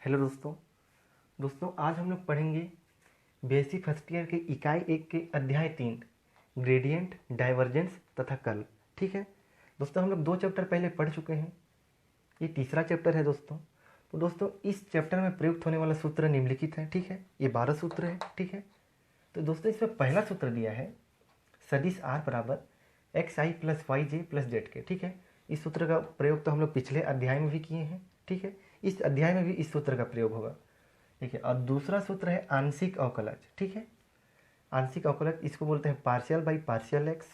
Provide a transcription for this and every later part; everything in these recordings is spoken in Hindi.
हेलो दोस्तों आज हम लोग पढ़ेंगे बेसिक फर्स्ट ईयर के इकाई 1 के अध्याय 3 ग्रेडियंट, डाइवर्जेंस तथा कर्ल। ठीक है दोस्तों, हम लोग 2 चैप्टर पहले पढ़ चुके हैं। ये तीसरा चैप्टर है दोस्तों। तो दोस्तों इस चैप्टर में प्रयुक्त होने वाला सूत्र निम्नलिखित है। ठीक है, ये 12 सूत्र है। ठीक है, तो दोस्तों इसमें पहला सूत्र दिया है सदिश आर बराबर एक्स आई प्लस वाई जे प्लस जेड के। ठीक है, इस सूत्र का प्रयोग तो हम लोग पिछले अध्याय में भी किए हैं। ठीक है, इस अध्याय में भी इस सूत्र का प्रयोग होगा। ठीक है, और दूसरा सूत्र है आंशिक अवकलज। ठीक है, आंशिक अवकलज इसको बोलते हैं partial by partial x,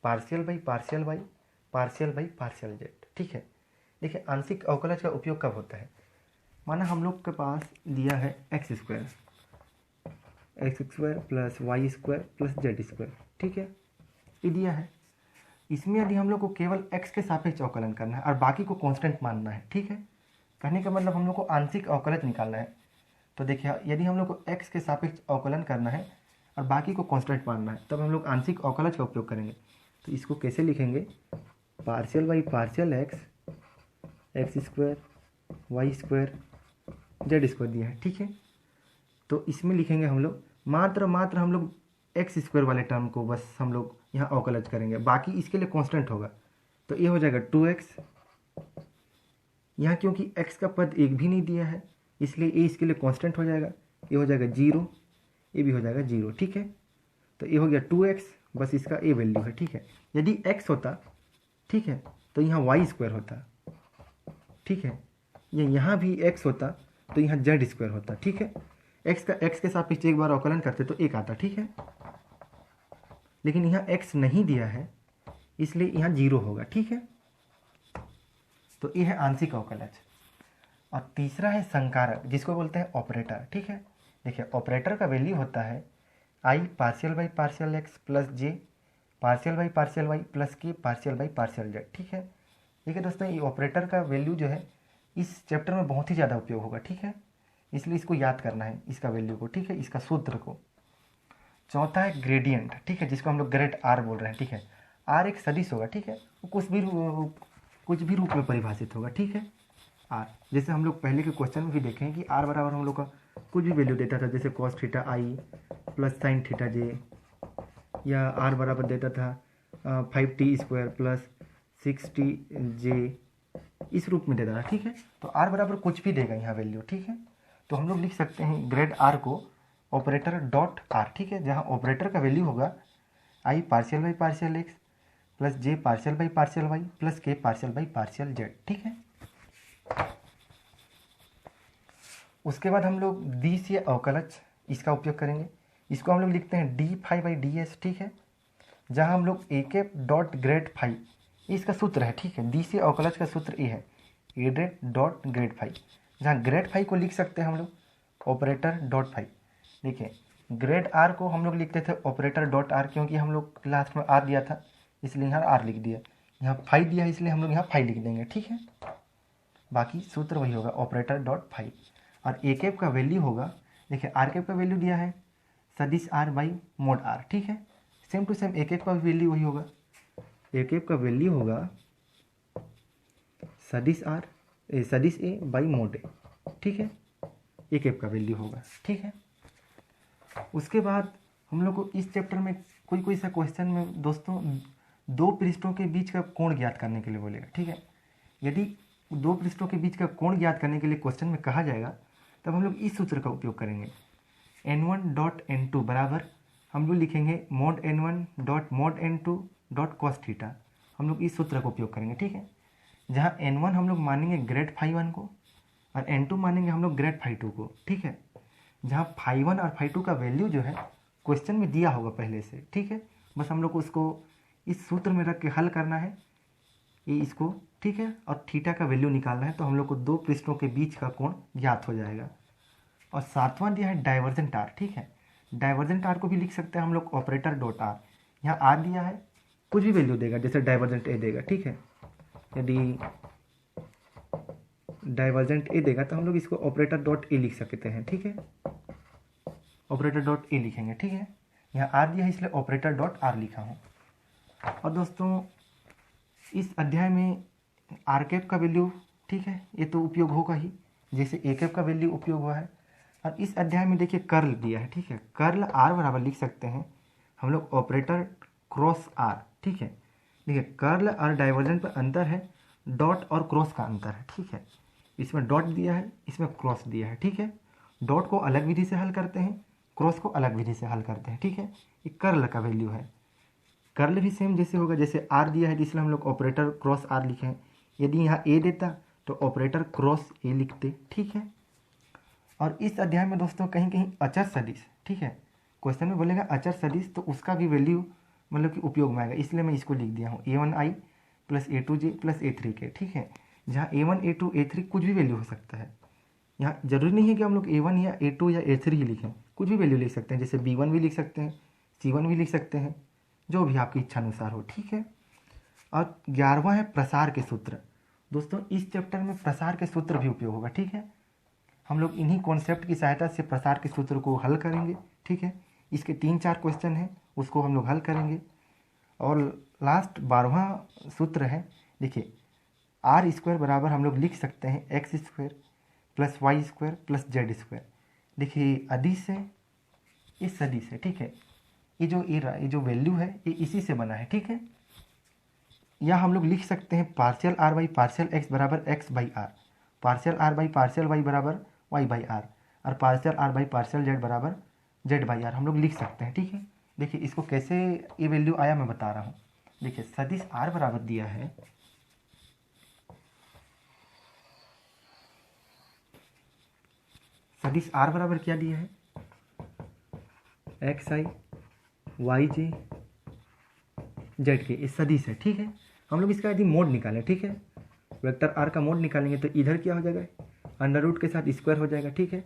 partial by partial y, partial by partial z. ठीक है, देखिए आंशिक अवकलज का उपयोग कब होता है। माना हम लोग के पास दिया है x square plus y square plus z square. ठीक है, ये दिया है। इसमें यदि हम लोग को केवल x के सापेक्ष अवकलन करना है और बाकी को कांस्टेंट मानना है। ठीक है, कहने का मतलब हम लोग को आंशिक अवकलज निकालना है। तो देखिए यदि हम लोग को x के सापेक्ष अवकलन करना है और बाकी को कांस्टेंट मानना है तब हम लोग आंशिक अवकलज का उपयोग करेंगे। तो इसको कैसे लिखेंगे, partial by partial x square y square z square दिया है। ठीक है, तो इसमें लिखेंगे हम लोग मात्र हम लोग एक्स स्क्वायर वाले टर्म को बस हम लोग यहाँ अवकलज करेंगे, बाकी इसके लिए कांस्टेंट होगा। तो ये हो जाएगा 2x। यहाँ क्योंकि x का पद एक भी नहीं दिया है इसलिए ये इसके लिए कांस्टेंट हो जाएगा। ये हो जाएगा 0, ये भी हो जाएगा 0। ठीक है, तो ये हो गया 2x, बस इसका ये वैल्यू है। ठीक है, यदि x होता, ठीक है, तो यहाँ वाई स्क्वायर होता। ठीक है, यहाँ भी x होता तो यहाँ जेड स्क्वायर होता। ठीक है, x के सापेक्ष एक बार अवकलन करते तो एक आता। ठीक है, लेकिन यहाँ x नहीं दिया है इसलिए यहाँ 0 होगा। ठीक है, तो ये है आंशिक अवकलज। और तीसरा है संकारक जिसको बोलते हैं ऑपरेटर। ठीक है, देखिए ऑपरेटर का वैल्यू होता है i partial by partial x plus j partial by partial y plus k partial by partial z. ठीक है, देखिए दोस्तों ये ऑपरेटर का वैल्यू जो है इस चैप्टर में बहुत ही ज़्यादा उपयोग होगा। ठीक है, इसलिए इसको याद करना है, इसका वैल्यू को। ठीक है, इसका सूत्र को। चौथा है ग्रेडियंट। ठीक है, जिसको हम लोग ग्रेड आर बोल रहे हैं। ठीक है, आर एक सदिश होगा। ठीक है, वो कुछ भी रूप में परिभाषित होगा। ठीक है, आर जैसे हम लोग पहले के क्वेश्चन में भी देखे हैं कि आर बराबर हम लोग का कुछ भी वैल्यू देता था, जैसे कॉस थीटा आई प्लस साइन थीटा जे, या आर बराबर देता था 5t स्क्वायर प्लस 6t जे, इस रूप में देता था। ठीक है, तो आर बराबर कुछ भी देगा यहाँ वैल्यू। ठीक है, तो हम लोग लिख सकते हैं ग्रेड आर को ऑपरेटर डॉट आर। ठीक है, जहाँ ऑपरेटर का वैल्यू होगा i partial by partial x plus j partial by partial y plus k partial by partial z. ठीक है, उसके बाद हम लोग द्वितीय अवकलज इसका उपयोग करेंगे। इसको हम लोग लिखते हैं d phi by d s. ठीक है, जहाँ हम लोग ए के डॉट ग्रेड फाई, इसका सूत्र है। ठीक है, द्वितीय अवकलज का सूत्र ये है ए डेट डॉट ग्रेड फाई, जहाँ ग्रेड फाई को लिख सकते हैं हम लोग ऑपरेटर डॉट फाई। देखिए ग्रेड आर को हम लोग लिखते थे ऑपरेटर डॉट आर, क्योंकि हम लोग लास्ट में आर दिया था इसलिए यहाँ आर लिख दिया, यहाँ फाई दिया है इसलिए हम लोग यहाँ फाई लिख देंगे। ठीक है, बाकी सूत्र वही होगा ऑपरेटर डॉट फाई। और ए कैप का वैल्यू होगा, देखिए आर कैप का वैल्यू दिया है सदिश आर बाई मोड आर। ठीक है, same to same a cap का वैल्यू वही होगा। ए कैप का वैल्यू होगा सदिश ए बाई मोड ए। ठीक है, ए कैप का वैल्यू होगा। ठीक है, उसके बाद हम लोग को इस चैप्टर में कोई सा क्वेश्चन में दोस्तों 2 पृष्ठों के बीच का कोण ज्ञात करने के लिए बोलेगा। ठीक है, यदि 2 पृष्ठों के बीच का कोण ज्ञात करने के लिए क्वेश्चन में कहा जाएगा तब हम लोग इस सूत्र का उपयोग करेंगे। n1 डॉट n2 बराबर हम लोग लिखेंगे mode n1 dot mode n2 dot cos theta. हम लोग इस सूत्र का उपयोग करेंगे। ठीक है, जहाँ n1 हम लोग मानेंगे ग्रेड फाई 1 को और n2 मानेंगे हम लोग ग्रेड फाई 2 को। ठीक है, जहाँ फाई 1 और फाई 2 का वैल्यू जो है क्वेश्चन में दिया होगा पहले से। ठीक है, बस हम लोग को उसको इस सूत्र में रख के हल करना है, ये इसको। ठीक है, और थीटा का वैल्यू निकालना है तो हम लोग को 2 पृष्ठों के बीच का कोण ज्ञात हो जाएगा। और सातवां दिया है डाइवर्जेंट आर। ठीक है, डाइवर्जेंट आर को भी लिख सकते हैं हम लोग ऑपरेटर डॉट आर। यहाँ आर दिया है, कुछ भी वैल्यू देगा, जैसे डाइवर्जेंट ए देगा। ठीक है, यदि डाइवर्जेंट ए देगा तो हम लोग इसको ऑपरेटर डॉट ए लिख सकते हैं। ठीक है, ऑपरेटर डॉट ए लिखेंगे। ठीक है, यहाँ आर दिया है इसलिए ऑपरेटर डॉट आर लिखा हूँ। और दोस्तों इस अध्याय में आर कैप का वैल्यू, ठीक है, ये तो उपयोग होगा ही, जैसे एक का वैल्यू उपयोग हुआ है। और इस अध्याय में देखिए कर्ल दिया है, ठीक है। कर्ल आर बराबर लिख सकते हैं हम लोग ऑपरेटर क्रॉस आर, ठीक है। देखिए कर्ल और डाइवर्जेंट पर अंतर है, डॉट और क्रॉस का अंतर है, ठीक है। इसमें डॉट दिया है, इसमें क्रॉस दिया है, ठीक है। डॉट को अलग विधि से हल करते हैं, क्रॉस को अलग विधि से हल करते हैं, ठीक है। ये कर्ल का वैल्यू है। कर्ल भी सेम जैसे होगा, जैसे आर दिया है इसलिए हम लोग ऑपरेटर क्रॉस आर लिखे हैं। यदि यहाँ ए देता तो ऑपरेटर क्रॉस ए लिखते, ठीक है। और इस अध्याय में दोस्तों कहीं कहीं अचर सदिश, ठीक है, क्वेश्चन में बोलेगा अचर सदिश, तो उसका भी वैल्यू मतलब कि उपयोग में आएगा, इसलिए मैं इसको लिख दिया हूँ A1i plus A2j plus A3k, ठीक है। जहाँ A1 A2 A3 कुछ भी वैल्यू हो सकता है। यहाँ जरूरी नहीं है कि हम लोग A1 या A2 या A3 ही लिखें, कुछ भी वैल्यू लिख सकते हैं, जैसे B1 भी लिख सकते हैं, C1 भी लिख सकते हैं, जो भी आपकी इच्छा अनुसार हो, ठीक है। और 11वां है प्रसार के सूत्र। दोस्तों इस चैप्टर में प्रसार के सूत्र भी उपयोग होगा, ठीक है। हम लोग इन्हीं कॉन्सेप्ट की सहायता से प्रसार के सूत्र को हल करेंगे, ठीक है। इसके 3-4 क्वेश्चन हैं, उसको हम लोग हल करेंगे। और लास्ट 12वां सूत्र है, देखिए आर स्क्वायर बराबर हम लोग लिख सकते हैं x square plus y square plus z square. देखिए अदिश है, ये सदिश है, ठीक है। ये जो वैल्यू है ये इसी से बना है, ठीक है। या हम लोग लिख सकते हैं partial r by partial x बराबर x by r, partial r by partial y बराबर वाई बाई आर, और partial r by partial z बराबर जेड बाई आर हम लोग लिख सकते हैं, ठीक है। देखिए इसको कैसे ये वैल्यू आया मैं बता रहा हूँ। देखिए सदिश आर बराबर दिया है, सदिश आर बराबर क्या दिया है, एक्स आई वाई जे जेड के, ये सदिश है, ठीक है। हम लोग इसका यदि मोड निकालें, ठीक है, वेक्टर आर का मोड निकालेंगे तो इधर क्या हो जाएगा, अंडर रूट के साथ स्क्वायर हो जाएगा, ठीक है।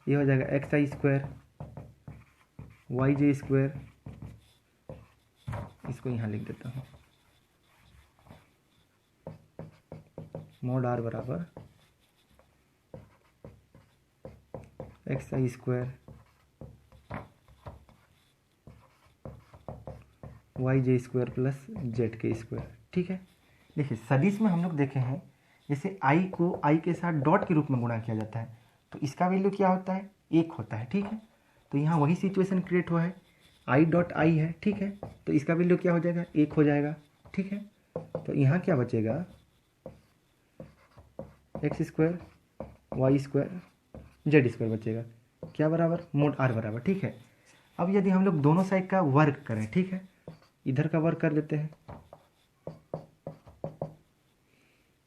ये हो जाएगा x i square y j square, इसको यहाँ लिख देता हूँ, मोड आर बराबर x i square y j square plus z k square, ठीक है। देखिए सदिश में हम लोग देखे हैं जैसे आई को आई के साथ डॉट के रूप में गुणा किया जाता है, तो इसका वैल्यू क्या होता है, 1 होता है, ठीक है। तो यहाँ वही सिचुएशन क्रिएट हुआ है, आई डॉट आई है, ठीक है, तो इसका वैल्यू क्या हो जाएगा, 1 हो जाएगा, ठीक है। तो यहाँ क्या बचेगा, x square y square z square बचेगा, क्या बराबर, मोड आर बराबर, ठीक है। अब यदि हम लोग दोनों साइड का वर्क करें, ठीक है, इधर का वर्क कर लेते हैं,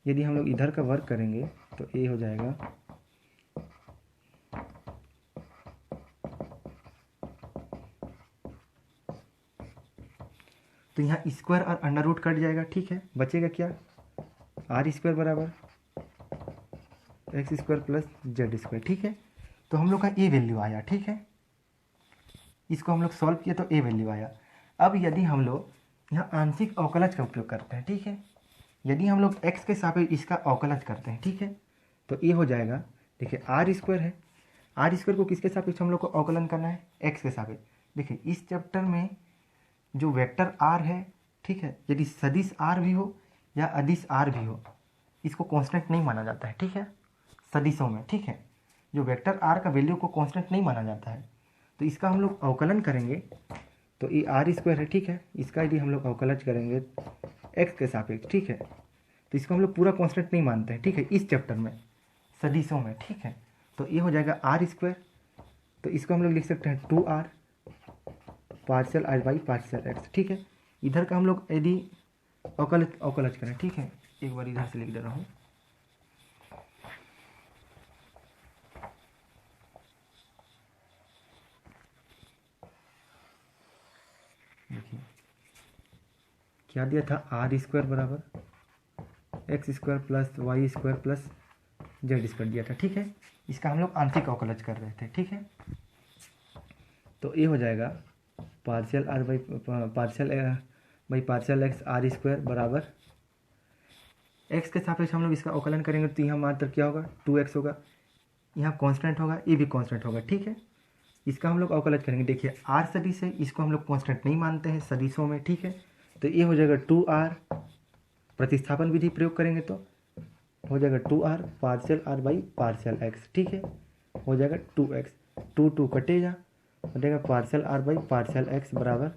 यदि हम लोग इधर का वर्क करेंगे तो ए हो जाएगा तो यहाँ स्क्वायर और अंडर रूट कट जाएगा, ठीक है। बचेगा क्या, आर स्क्वायर बराबर x square plus z square, ठीक है। तो हम लोग का ए वैल्यू आया, ठीक है। इसको हम लोग सॉल्व किए तो ए वैल्यू आया। अब यदि हम लोग यहाँ आंशिक अवकलज का उपयोग करते हैं, ठीक है, यदि हम लोग x के सापेक्ष इसका अवकलज करते हैं, ठीक है, तो ये हो जाएगा, देखिए आर स्क्वायर है, आर स्क्वायर को किसके सापेक्ष हम लोग को अवकलन करना है, x के सापेक्ष। देखिए इस चैप्टर में जो वेक्टर r है, ठीक है, यदि सदिश r भी हो या अदिश r भी हो, इसको कांस्टेंट नहीं माना जाता है, ठीक है, सदिशों में, ठीक है। जो वेक्टर r का वैल्यू को कांस्टेंट नहीं माना जाता है, तो इसका हम लोग अवकलन करेंगे तो ये आर स्क्वायर है, ठीक है। इसका यदि हम लोग अवकलज करेंगे x के सापेक्ष, ठीक है, तो इसको हम लोग पूरा कांस्टेंट नहीं मानते हैं, ठीक है, इस चैप्टर में सदिशों में, ठीक है। तो ये हो जाएगा आर स्क्वायर, तो इसको हम लोग लिख सकते हैं 2r partial r by partial x, ठीक है। इधर का हम लोग यदि अवकलज करें, ठीक है, एक बार इधर से लिख दे रहा हूँ, देखिए क्या दिया था, आर स्क्वायर बराबर x square plus y square plus z square दिया था, ठीक है। इसका हम लोग आंशिक अवकलज कर रहे थे, ठीक है। तो ये हो जाएगा partial r by partial x r square बराबर एक्स के सापेक्ष हम लोग इसका अवकलन करेंगे तो यहाँ मात्र क्या होगा, 2x होगा, यहाँ कांस्टेंट होगा, ये भी कांस्टेंट होगा, ठीक है। इसका हम लोग अवकलज करेंगे, देखिए आर सदिश है, इसको हम लोग कांस्टेंट नहीं मानते हैं सदिशों में, ठीक है। तो ये हो जाएगा 2r, प्रतिस्थापन विधि प्रयोग करेंगे तो हो जाएगा 2r partial r by partial x, ठीक है, हो जाएगा 2x, 2 कटेगा, हो जाएगा partial r by partial x बराबर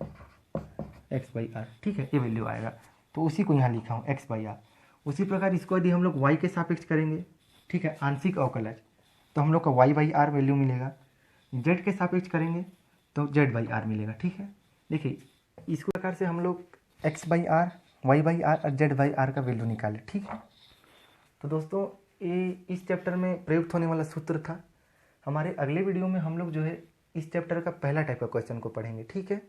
x बाई r, ठीक है, ये वैल्यू आएगा। तो उसी को यहाँ लिखा हूँ x बाई r। उसी प्रकार इसको यदि हम लोग y के सापेक्ष करेंगे, ठीक है, आंशिक अवकलज, तो हम लोग का y बाई r वैल्यू मिलेगा। z के सापेक्ष करेंगे तो z बाई r मिलेगा, ठीक है। देखिए इस प्रकार से हम लोग x by r, y by r और z बाई r का वैल्यू निकाले, ठीक है। तो दोस्तों ये इस चैप्टर में प्रयुक्त होने वाला सूत्र था। हमारे अगले वीडियो में हम लोग जो है इस चैप्टर का पहला टाइप का क्वेश्चन को पढ़ेंगे, ठीक है।